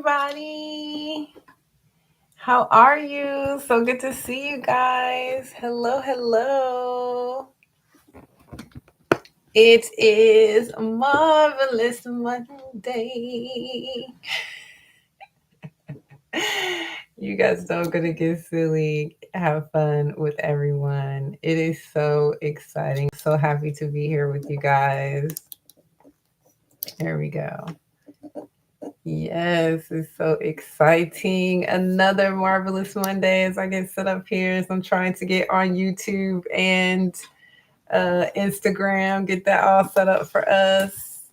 everybody. How are you? So good to see you guys. Hello, hello. It is Marvelous Monday. You guys know I'm gonna get silly, have fun with everyone. It is so exciting. So happy to be here with you guys. There we go. Yes, it's so exciting. Another marvelous Monday as I get set up here as I'm trying to get on YouTube and Instagram, get that all set up for us.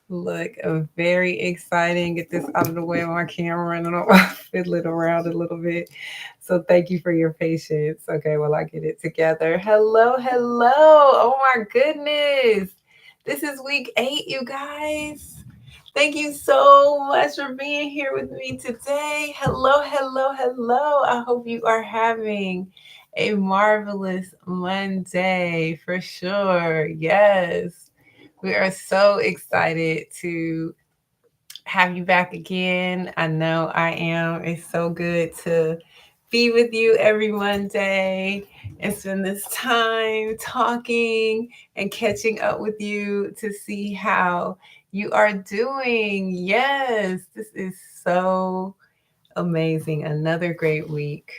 Look, very exciting. Get this out of the way on my camera and I'll fiddle it around a little bit. So thank you for your patience. Okay, well, I get it together. Hello, hello. Oh my goodness. This is week 8, you guys. Thank you so much for being here with me today. Hello, hello, hello. I hope you are having a marvelous Monday for sure. Yes. We are so excited to have you back again. I know I am. It's so good to be with you every Monday and spend this time talking and catching up with you to see how you are doing. Yes, this is so amazing. Another great week.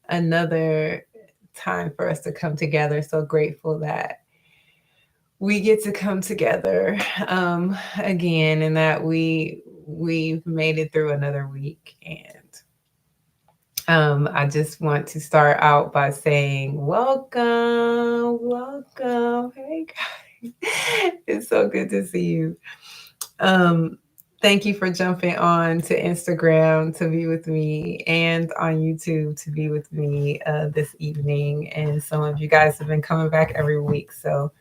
Another time for us to come together. So grateful that we get to come together again and that we've made it through another week. And I just want to start out by saying welcome. Hey guys. It's so good to see you. um Thank you for jumping on to Instagram to be with me and on YouTube to be with me this evening. And some of you guys have been coming back every week, so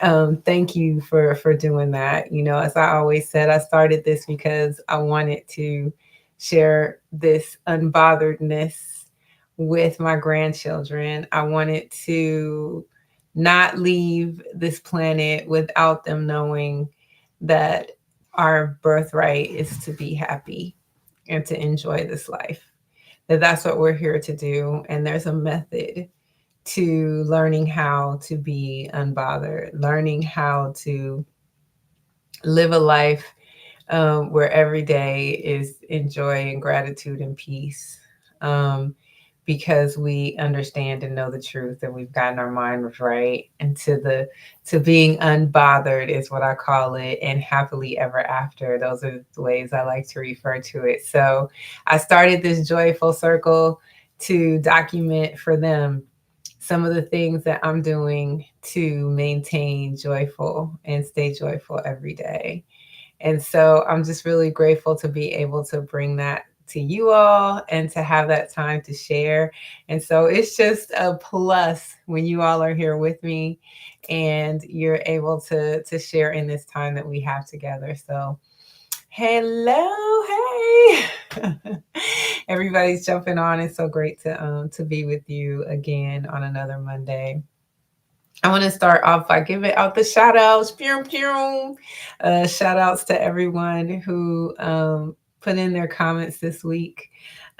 thank you for doing that. You know, as I always said, I started this because I wanted to share this unbotheredness with my grandchildren. I wanted to not leave this planet without them knowing that our birthright is to be happy and to enjoy this life. That's what we're here to do, and there's a method to learning how to be unbothered, learning how to live a life where every day is in joy and gratitude and peace. Because we understand and know the truth and we've gotten our minds right, and to being unbothered is what I call it, and happily ever after. Those are the ways I like to refer to it. So I started this joyful circle to document for them some of the things that I'm doing to maintain joyful and stay joyful every day. And so I'm just really grateful to be able to bring that to you all and to have that time to share. And so it's just a plus when you all are here with me and you're able to share in this time that we have together. So hello, hey. Everybody's jumping on. It's so great to be with you again on another Monday. I want to start off by giving out the shout outs. Shout outs to everyone who put in their comments this week.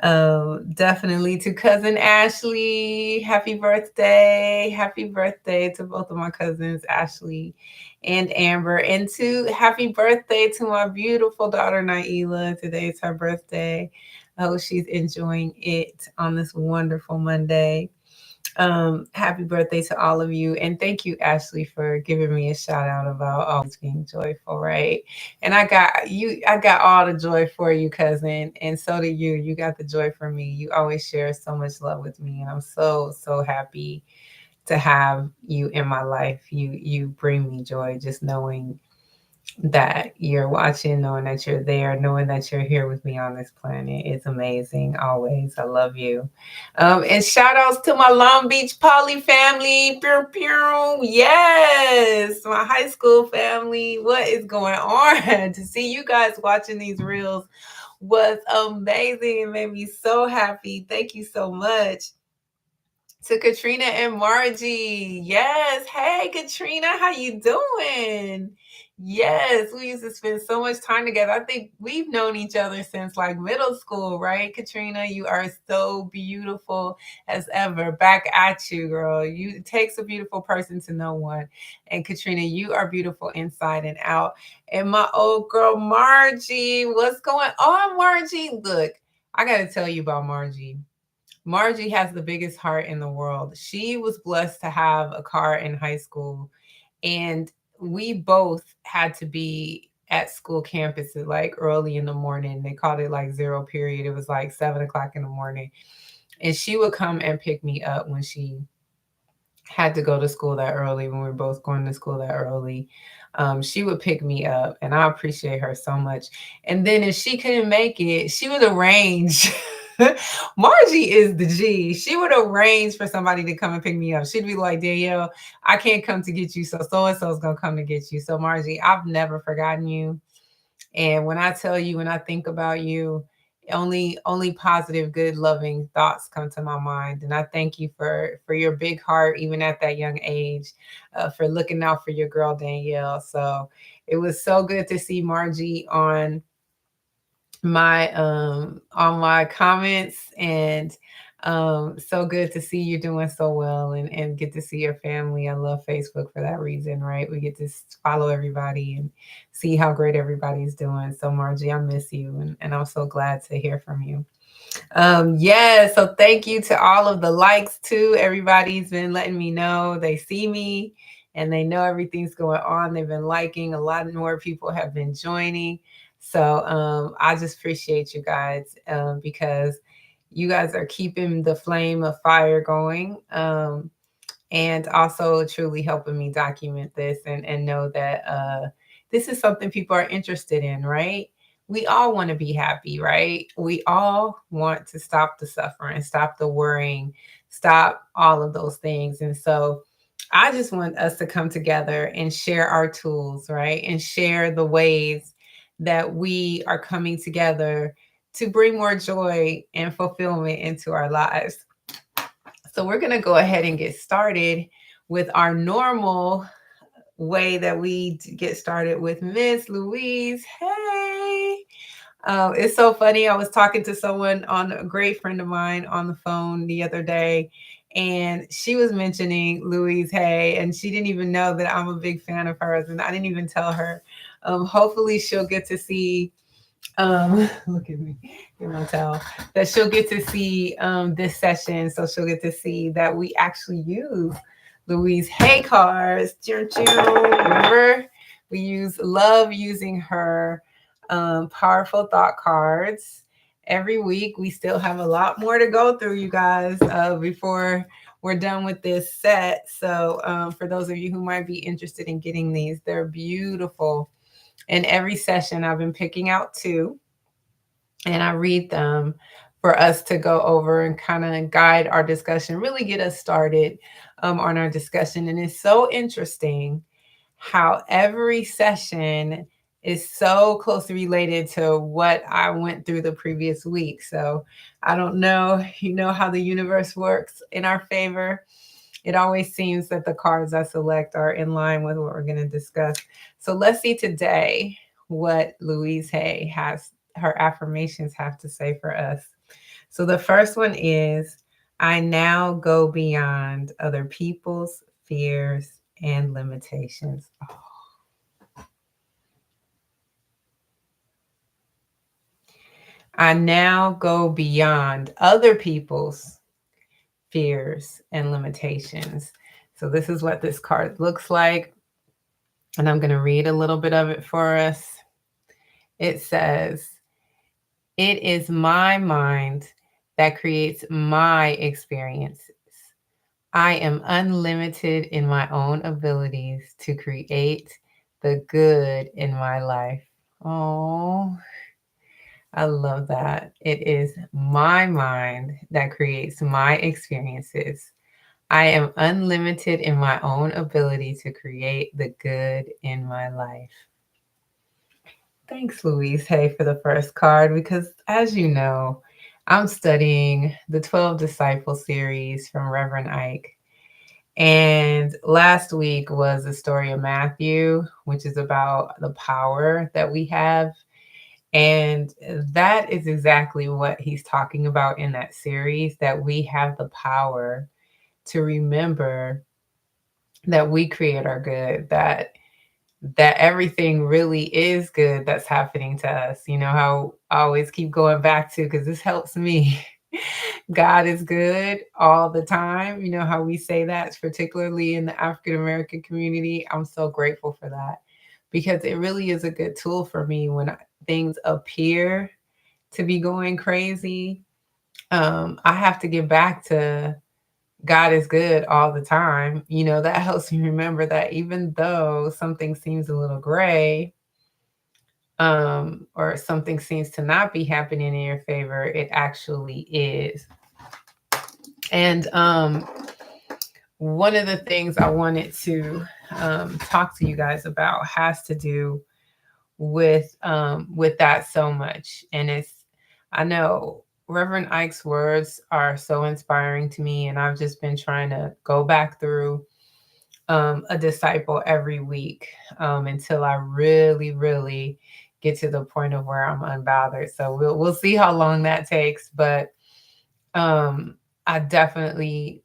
Definitely to cousin Ashley. Happy birthday. Happy birthday to both of my cousins, Ashley and Amber. And to happy birthday to my beautiful daughter, Naila. Today's her birthday. I hope she's enjoying it on this wonderful Monday. Happy birthday to all of you. And thank you, Ashley, for giving me a shout out about always being joyful, right? And I got all the joy for you, cousin. And so do you. You got the joy for me. You always share so much love with me. And I'm so happy to have you in my life. You bring me joy just knowing that you're watching, knowing that you're there, knowing that you're here with me on this planet. It's amazing. Always. I love you. And shout outs to my Long Beach Poly family. Pew, pew. Yes. My high school family. What is going on? To see you guys watching these reels was amazing. It made me so happy. Thank you so much. To Katrina and Margie. Yes. Hey, Katrina, how you doing? Yes, we used to spend so much time together. I think we've known each other since like middle school, right? Katrina, you are so beautiful as ever. Back at you, girl. You it takes a beautiful person to know one. And Katrina, you are beautiful inside and out. And my old girl Margie, what's going on, Margie? Look, I got to tell you about Margie. Margie has the biggest heart in the world. She was blessed to have a car in high school, and we both had to be at school campuses like early in the morning. They called it like zero period. It was like 7 o'clock in the morning. And she would come and pick me up when she had to go to school that early, when we were both going to school that early. She would pick me up, and I appreciate her so much. And then if she couldn't make it, she would arrange. Margie is the G. She would arrange for somebody to come and pick me up. She'd be like, Danielle, I can't come to get you, so and so is gonna come to get you. So Margie, I've never forgotten you. And when I tell you, when I think about you, only positive, good, loving thoughts come to my mind. And I thank you for your big heart, even at that young age, for looking out for your girl Danielle. So it was so good to see Margie on my comments, and so good to see you doing so well, and get to see your family. I love Facebook for that reason, right? We get to follow everybody and see how great everybody's doing. So Margie, I miss you, and I'm so glad to hear from you. Yeah, so thank you to all of the likes too. Everybody's been letting me know they see me and they know everything's going on. They've been liking, a lot more people have been joining. So I just appreciate you guys, because you guys are keeping the flame of fire going. And also truly helping me document this, and know that this is something people are interested in, right? We all want to be happy, right? We all want to stop the suffering, stop the worrying, stop all of those things. And so I just want us to come together and share our tools, right? And share the ways that we are coming together to bring more joy and fulfillment into our lives. So we're going to go ahead and get started with our normal way that we get started with Miss Louise. Hey. It's so funny. I was talking to someone, on a great friend of mine, on the phone the other day, and she was mentioning Louise Hay, and she didn't even know that I'm a big fan of hers, and I didn't even tell her. Hopefully, she'll get to see. Look at me, you know, tell that she'll get to see this session, so she'll get to see that we actually use Louise Hay cards. Remember, we love using her powerful thought cards every week. We still have a lot more to go through, you guys, before we're done with this set. So for those of you who might be interested in getting these, they're beautiful. In every session, I've been picking out two, and I read them for us to go over and kind of guide our discussion, really get us started on our discussion. And it's so interesting how every session is so closely related to what I went through the previous week. So I don't know, you know how the universe works in our favor. It always seems that the cards I select are in line with what we're going to discuss. So let's see today what Louise Hay has, her affirmations have to say for us. So the first one is, I now go beyond other people's fears and limitations. Oh. I now go beyond other people's fears and limitations. So this is what this card looks like. And I'm going to read a little bit of it for us. It says, it is my mind that creates my experiences. I am unlimited in my own abilities to create the good in my life. Oh, I love that. It is my mind that creates my experiences. I am unlimited in my own ability to create the good in my life. Thanks, Louise Hay, for the first card, because as you know, I'm studying the 12 Disciples series from Reverend Ike. And last week was the story of Matthew, which is about the power that we have. And that is exactly what he's talking about in that series, that we have the power to remember that we create our good, that everything really is good that's happening to us. You know how I always keep going back to, because this helps me. God is good all the time. You know how we say that, particularly in the African American community. I'm so grateful for that, because it really is a good tool for me when things appear to be going crazy. I have to get back to God is good all the time. You know, that helps me remember that even though something seems a little gray, or something seems to not be happening in your favor, it actually is. And one of the things I wanted to talk to you guys about has to do with that so much. And I know Reverend Ike's words are so inspiring to me, and I've just been trying to go back through a disciple every week, until I really, really get to the point of where I'm unbothered. So we'll see how long that takes, but um, I definitely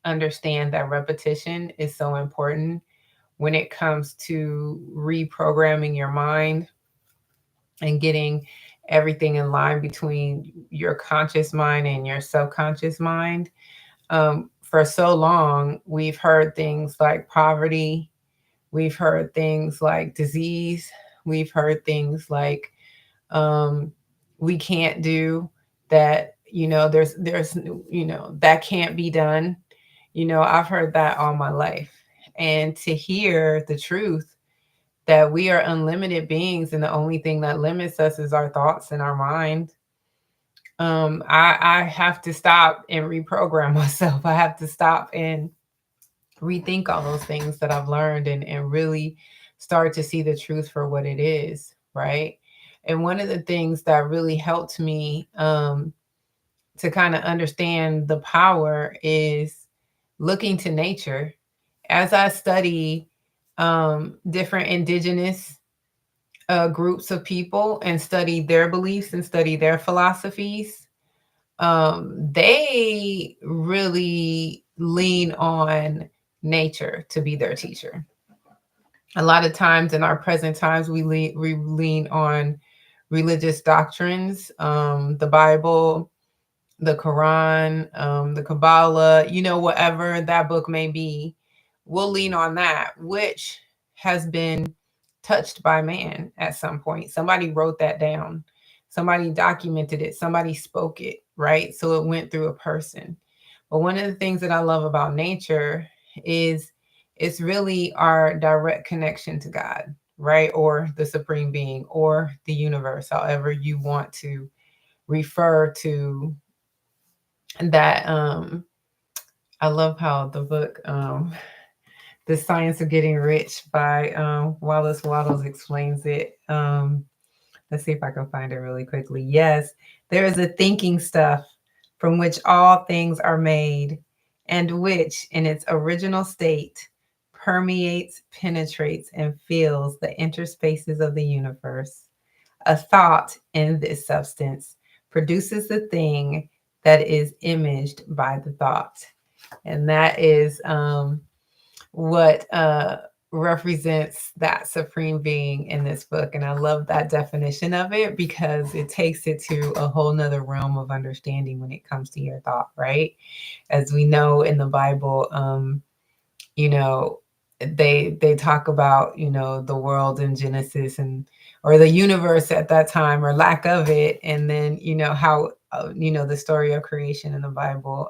understand that repetition is so important when it comes to reprogramming your mind and getting everything in line between your conscious mind and your subconscious mind. For so long, we've heard things like poverty, we've heard things like disease, we've heard things like um, we can't do that. You know, there's that can't be done. You know, I've heard that all my life, and to hear the truth that we are unlimited beings and the only thing that limits us is our thoughts and our mind. I have to stop and reprogram myself. I have to stop and rethink all those things that I've learned, and really start to see the truth for what it is, right? And one of the things that really helped me to kind of understand the power is looking to nature. As I study different indigenous groups of people and study their beliefs and study their philosophies, they really lean on nature to be their teacher. A lot of times in our present times, we lean on religious doctrines, the Bible, the Quran, the Kabbalah, whatever that book may be. We'll lean on that, which has been touched by man at some point. Somebody wrote that down, somebody documented it, somebody spoke it, right? So it went through a person. But one of the things that I love about nature is it's really our direct connection to God, right? Or the supreme being or the universe, however you want to refer to that. I love how the book The Science of Getting Rich by Wallace Waddles explains it. Let's see if I can find it really quickly. Yes, there is a thinking stuff from which all things are made, and which in its original state permeates, penetrates, and fills the interspaces of the universe. A thought in this substance produces the thing that is imaged by the thought. And that is what represents that supreme being in this book. And I love that definition of it because it takes it to a whole nother realm of understanding when it comes to your thought, right? As we know in the Bible, you know, they talk about, the world in Genesis, and or the universe at that time, or lack of it, and then how the story of creation in the Bible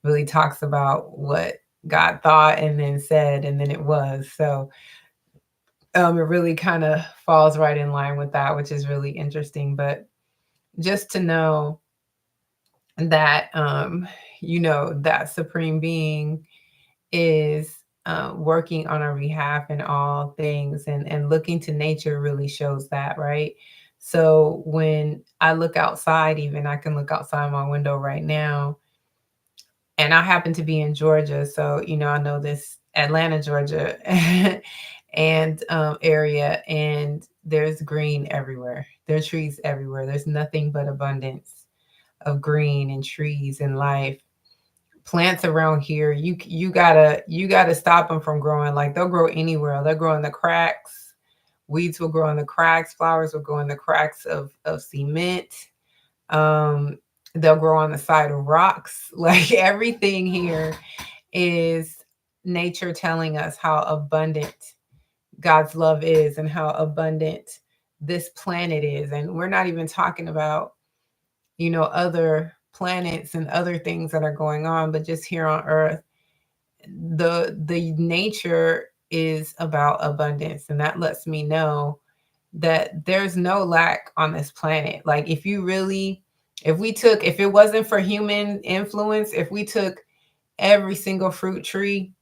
really talks about what God thought and then said, and then it was. So it really kind of falls right in line with that, which is really interesting. But just to know that that supreme being is working on our behalf in all things, and looking to nature really shows that, right? So when I look outside, even I can look outside my window right now, And I happen to be in Georgia, so I know this Atlanta, Georgia, and area, and there's green everywhere. There are trees everywhere. There's nothing but abundance of green and trees and life. Plants around here, you gotta stop them from growing. Like, they'll grow anywhere. They'll grow in the cracks. Weeds will grow in the cracks. Flowers will grow in the cracks of cement. Um, they'll grow on the side of rocks. Like, everything here is nature telling us how abundant God's love is and how abundant this planet is. And we're not even talking about, other planets and other things that are going on, but just here on Earth, the nature is about abundance. And that lets me know that there's no lack on this planet. Like, if it wasn't for human influence, if we took every single fruit tree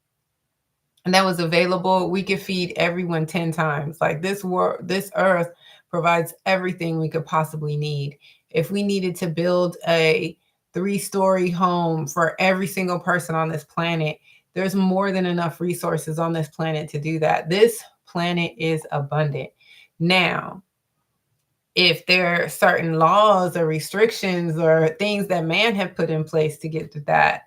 and that was available, we could feed everyone 10 times. Like, this world, this earth provides everything we could possibly need. If we needed to build a 3-story home for every single person on this planet, there's more than enough resources on this planet to do that. This planet is abundant. Now, if there are certain laws or restrictions or things that man have put in place to get to that,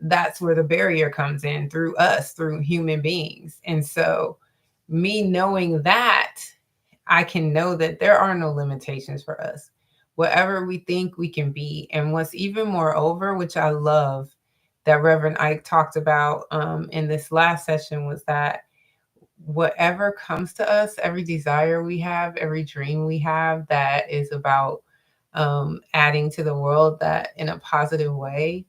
that's where the barrier comes in, through us, through human beings. And so, me knowing that, I can know that there are no limitations for us. Whatever we think, we can be. And what's even moreover, which I love, that Reverend Ike talked about in this last session, was that whatever comes to us, every desire we have, every dream we have that is about adding to the world that in a positive way,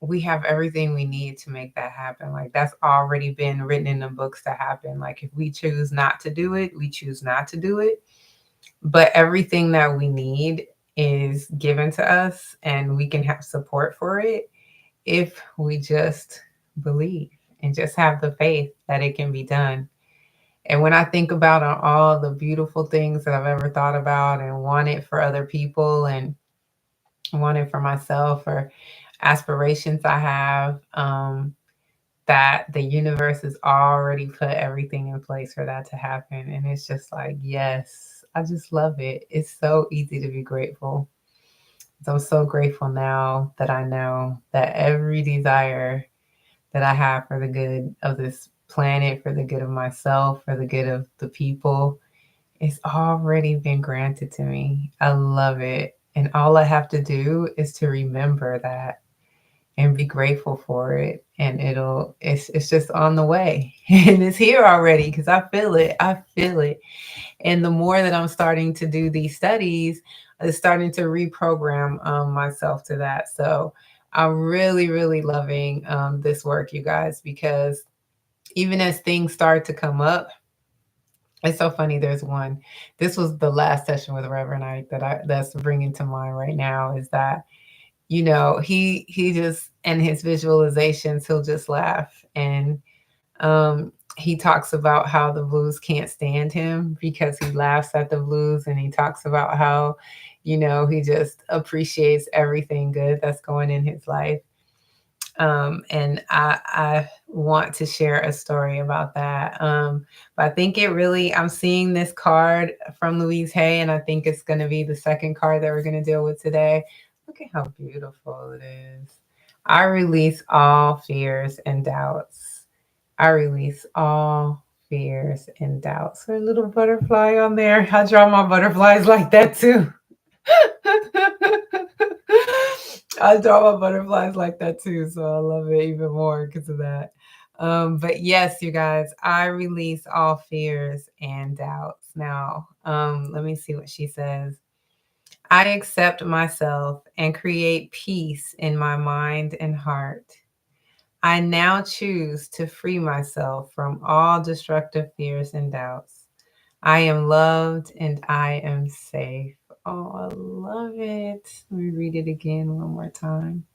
we have everything we need to make that happen. Like, that's already been written in the books to happen. Like, if we choose not to do it, we choose not to do it. But everything that we need is given to us, and we can have support for it if we just believe and just have the faith that it can be done. And when I think about all the beautiful things that I've ever thought about and wanted for other people and wanted for myself, or aspirations I have, that the universe has already put everything in place for that to happen. And it's just like, yes, I just love it. It's so easy to be grateful. So I'm so grateful now that I know that every desire that I have for the good of this planet, for the good of myself, for the good of the people, it's already been granted to me. I love it. And all I have to do is to remember that and be grateful for it. And it's just on the way. And it's here already, because I feel it. I feel it. And the more that I'm starting to do these studies, it's starting to reprogram myself to that. So I'm really, really loving this work, you guys, because even as things start to come up, it's so funny. There's one. This was the last session with Reverend Ike that's bringing to mind right now, is that he just, and his visualizations, he'll just laugh. And he talks about how the blues can't stand him because he laughs at the blues, and he talks about how he just appreciates everything good that's going in his life. And I want to share a story about that. But I think I'm seeing this card from Louise Hay, and I think it's going to be the second card that we're going to deal with today. Look at how beautiful it is. I release all fears and doubts. I release all fears and doubts. There's a little butterfly on there. I draw my butterflies like that too. I draw my butterflies like that too, so I love it even more because of that. But yes, you guys, I release all fears and doubts. Now, let me see what she says. I accept myself and create peace in my mind and heart. I now choose to free myself from all destructive fears and doubts. I am loved and I am safe. Oh, I love it. Let me read it again one more time.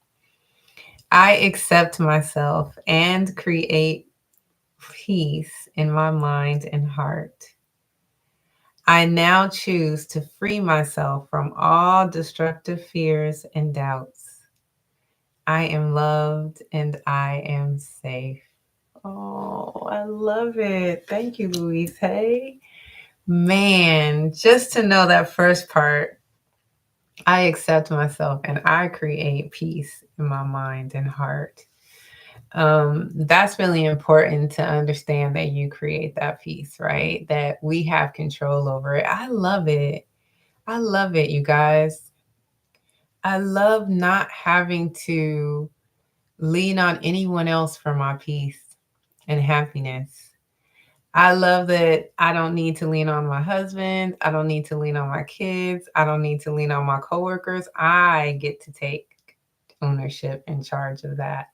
I accept myself and create peace in my mind and heart. I now choose to free myself from all destructive fears and doubts. I am loved and I am safe. Oh, I love it. Thank you, Louise. Hey, man, just to know that first part, I accept myself and I create peace in my mind and heart. That's really important to understand that you create that peace, right? That we have control over it. I love it. I love it, you guys. I love not having to lean on anyone else for my peace and happiness. I love that I don't need to lean on my husband. I don't need to lean on my kids. I don't need to lean on my coworkers. I get to take ownership and charge of that.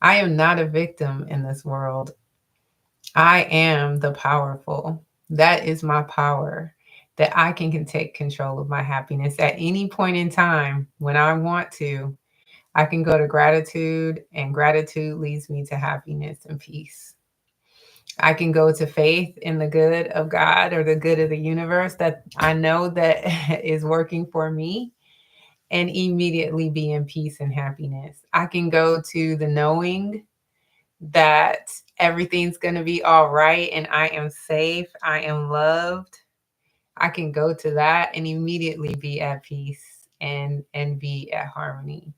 I am not a victim in this world. I am the powerful. That is my power. That I can take control of my happiness at any point in time when I want to. I can go to gratitude, and gratitude leads me to happiness and peace. I can go to faith in the good of God or the good of the universe that I know that is working for me, and immediately be in peace and happiness. I can go to the knowing that everything's going to be all right and I am safe, I am loved. I can go to that and immediately be at peace and be at harmony.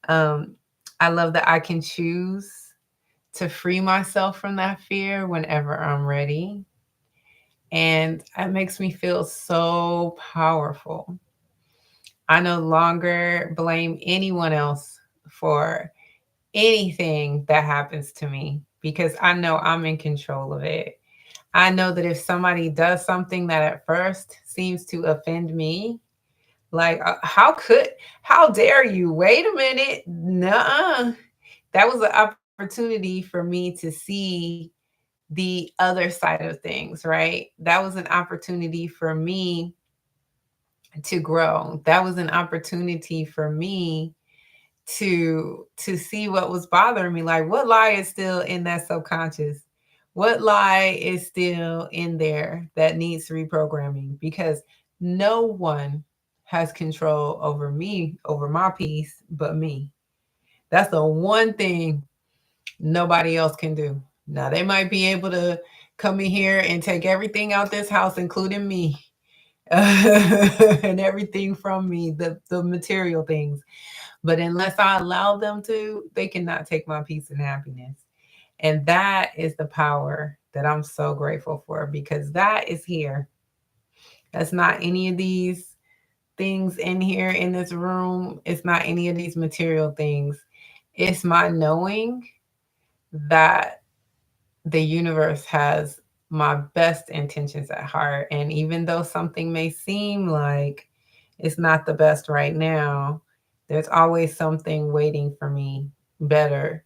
Um, I love that I can choose to free myself from that fear whenever I'm ready. And it makes me feel so powerful. I no longer blame anyone else for anything that happens to me because I know I'm in control of it. I know that if somebody does something that at first seems to offend me, like, how dare you? Wait a minute. Nuh-uh. That was an opportunity for me to see the other side of things, right? That was an opportunity for me to grow. That was an opportunity for me to see what was bothering me. Like, what lie is still in that subconscious? What lie is still in there that needs reprogramming? Because no one has control over me, over my peace, but me. That's the one thing nobody else can do. Now, they might be able to come in here and take everything out this house, including me, and everything from me, the material things. But unless I allow them to, they cannot take my peace and happiness. And that is the power that I'm so grateful for because that is here. That's not any of these things in here in this room. It's not any of these material things. It's my knowing that the universe has my best intentions at heart. And even though something may seem like it's not the best right now, there's always something waiting for me better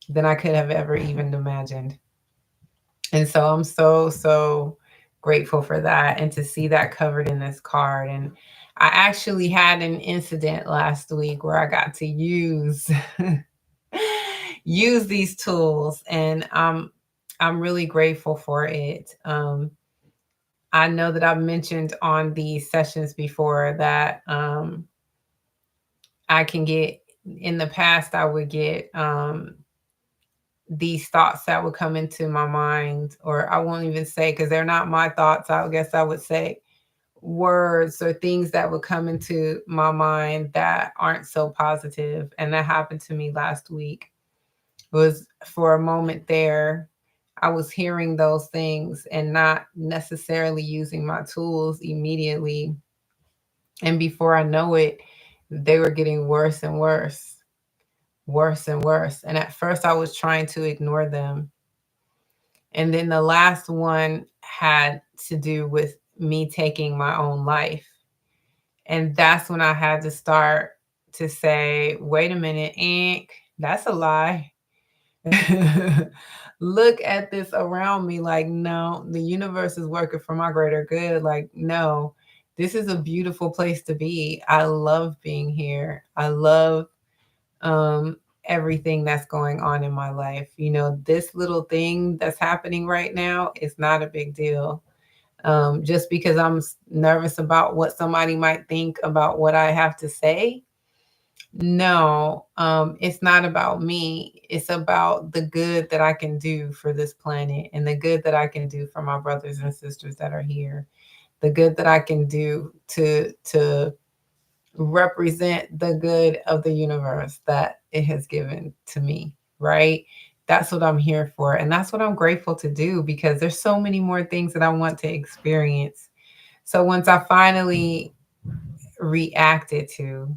than I could have ever even imagined. And so I'm so, so grateful for that and to see that covered in this card. And I actually had an incident last week where I got to use use these tools, and I'm really grateful for it. I know that I've mentioned on these sessions before that I can get in the past I would get these thoughts that would come into my mind, or I won't even say because they're not my thoughts. I guess I would say words or things that would come into my mind that aren't so positive. And that happened to me last week. It was for a moment there. I was hearing those things and not necessarily using my tools immediately. And before I know it, they were getting worse and worse, worse and worse. And at first, I was trying to ignore them. And then the last one had to do with me taking my own life. And that's when I had to start to say, wait a minute, Ink, that's a lie. Look at this around me. Like, no, the universe is working for my greater good. Like, no, this is a beautiful place to be. I love being here. I love um, everything that's going on in my life. You know, this little thing that's happening right now is not a big deal. Just because I'm nervous about what somebody might think about what I have to say No, it's not about me. It's about the good that I can do for this planet and the good that I can do for my brothers and sisters that are here. The good that I can do to represent the good of the universe that it has given to me, right? That's what I'm here for. And that's what I'm grateful to do because there's so many more things that I want to experience. So once I finally reacted to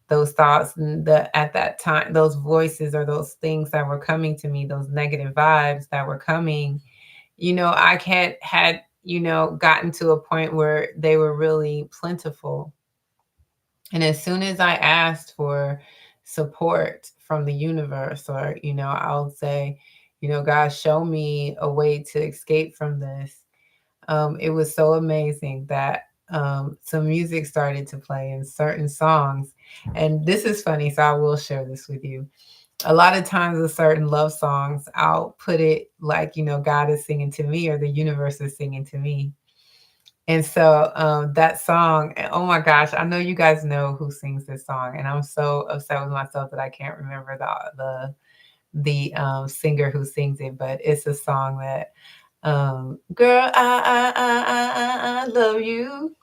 those thoughts and the at that time those voices or those things that were coming to me, those negative vibes that were coming, I had gotten to a point where they were really plentiful. And as soon as I asked for support from the universe, or, I'll say, God, show me a way to escape from this. It was so amazing that some music started to play in certain songs. And this is funny, so I will share this with you. A lot of times with certain love songs, I'll put it like, God is singing to me or the universe is singing to me. And so that song, oh my gosh, I know you guys know who sings this song, and I'm so upset with myself that I can't remember the singer who sings it, but it's a song that, girl, I love you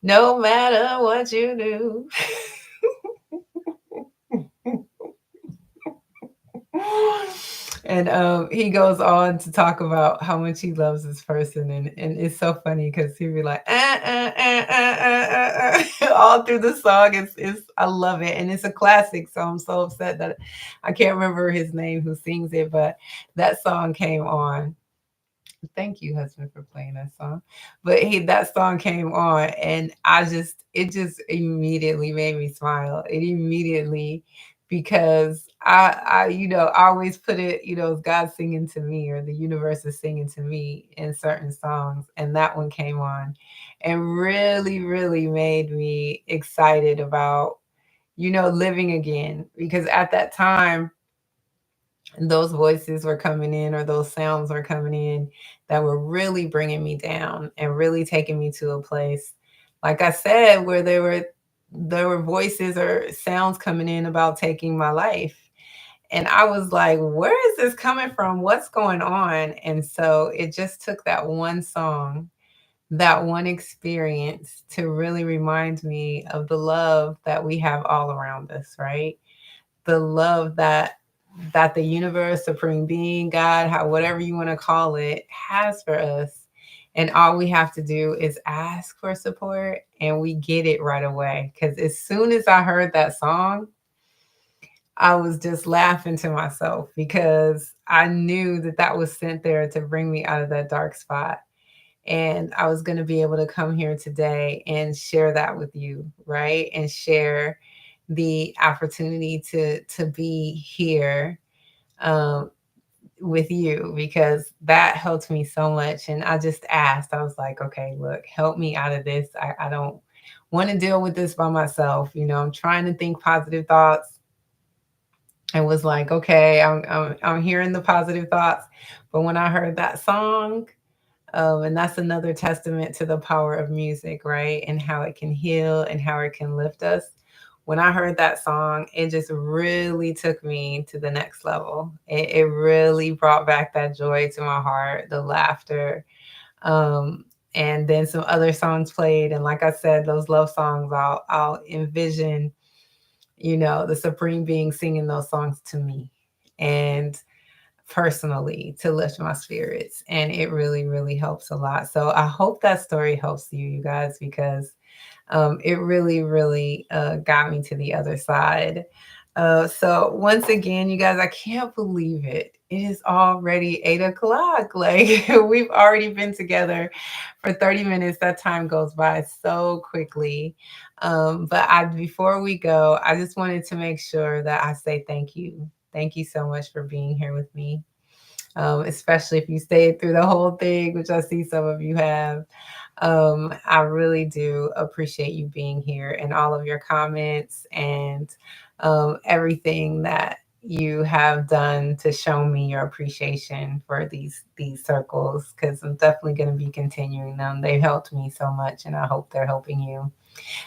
no matter what you do. And he goes on to talk about how much he loves this person, and it's so funny because he'd be like all through the song. It's I love it, and it's a classic. So I'm so upset that I can't remember his name who sings it, but that song came on. Thank you, husband, for playing that song. But that song came on, and it just immediately made me smile. It immediately, because I always put it, God singing to me or the universe is singing to me in certain songs, and that one came on, and really, really made me excited about, living again, because at that time those voices were coming in or those sounds were coming in that were really bringing me down and really taking me to a place, like I said, where there were voices or sounds coming in about taking my life. And I was like, where is this coming from? What's going on? And so it just took that one song, that one experience, to really remind me of the love that we have all around us, right? The love that the universe, supreme being, God, how whatever you want to call it, has for us. And all we have to do is ask for support and we get it right away. Cuz as soon as I heard that song, I was just laughing to myself because I knew that that was sent there to bring me out of that dark spot. And I was going to be able to come here today and share that with you, right? And share the opportunity to be here, um, with you, because that helped me so much. And I just asked, I was like, okay, look, help me out of this. I don't want to deal with this by myself. I'm trying to think positive thoughts. I was like, okay, I'm hearing the positive thoughts. But when I heard that song, and that's another testament to the power of music, right? And how it can heal and how it can lift us. When I heard that song, it just really took me to the next level. It really brought back that joy to my heart, the laughter. And then some other songs played. And like I said, those love songs, I'll envision, the supreme being singing those songs to me. And personally, to lift my spirits, and it really, really helps a lot. So I hope that story helps you, you guys, because it really, really got me to the other side. So once again, you guys, I can't believe it. It is already 8 o'clock. Like we've already been together for 30 minutes. That time goes by so quickly. But before we go, I just wanted to make sure that I say thank you. Thank you so much for being here with me, especially if you stayed through the whole thing, which I see some of you have. I really do appreciate you being here and all of your comments and everything that you have done to show me your appreciation for these circles, because I'm definitely going to be continuing them. They've helped me so much, and I hope they're helping you.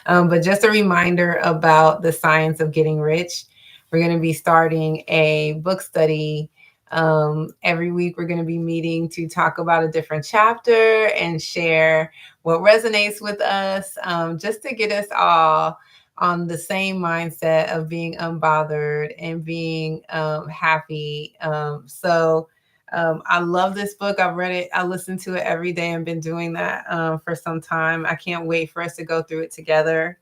But just a reminder about the science of getting rich. We're going to be starting a book study. Every week, we're going to be meeting to talk about a different chapter and share what resonates with us, just to get us all on the same mindset of being unbothered and being happy. I love this book. I've read it. I listen to it every day and been doing that for some time. I can't wait for us to go through it together.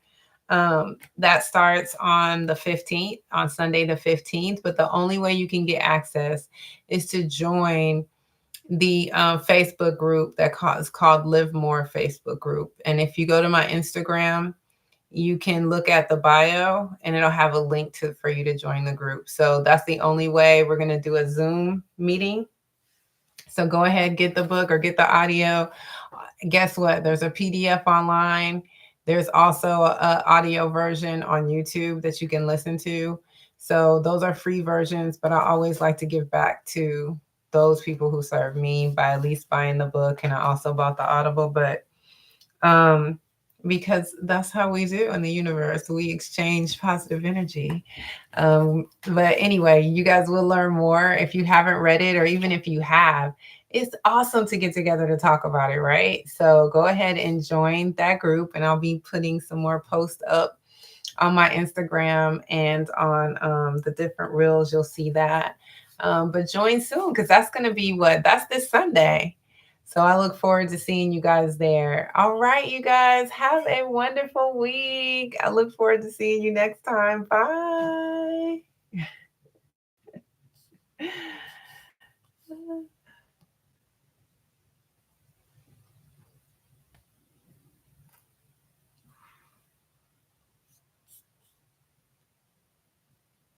That starts on the 15th, on Sunday the 15th. But the only way you can get access is to join the Facebook group is called Live More Facebook group. And if you go to my Instagram, you can look at the bio and it'll have a link for you to join the group. So that's the only way. We're going to do a Zoom meeting. So go ahead, get the book or get the audio. Guess what? There's a PDF online. There's also a audio version on YouTube that you can listen to. So those are free versions, but I always like to give back to those people who serve me by at least buying the book. And I also bought the Audible, but because that's how we do in the universe. We exchange positive energy. But anyway, you guys will learn more if you haven't read it, or even if you have. It's awesome to get together to talk about it, right? So go ahead and join that group, and I'll be putting some more posts up on my Instagram and on the different reels. You'll see that. But join soon, because that's going to be that's this Sunday. So I look forward to seeing you guys there. All right, you guys, have a wonderful week. I look forward to seeing you next time. Bye.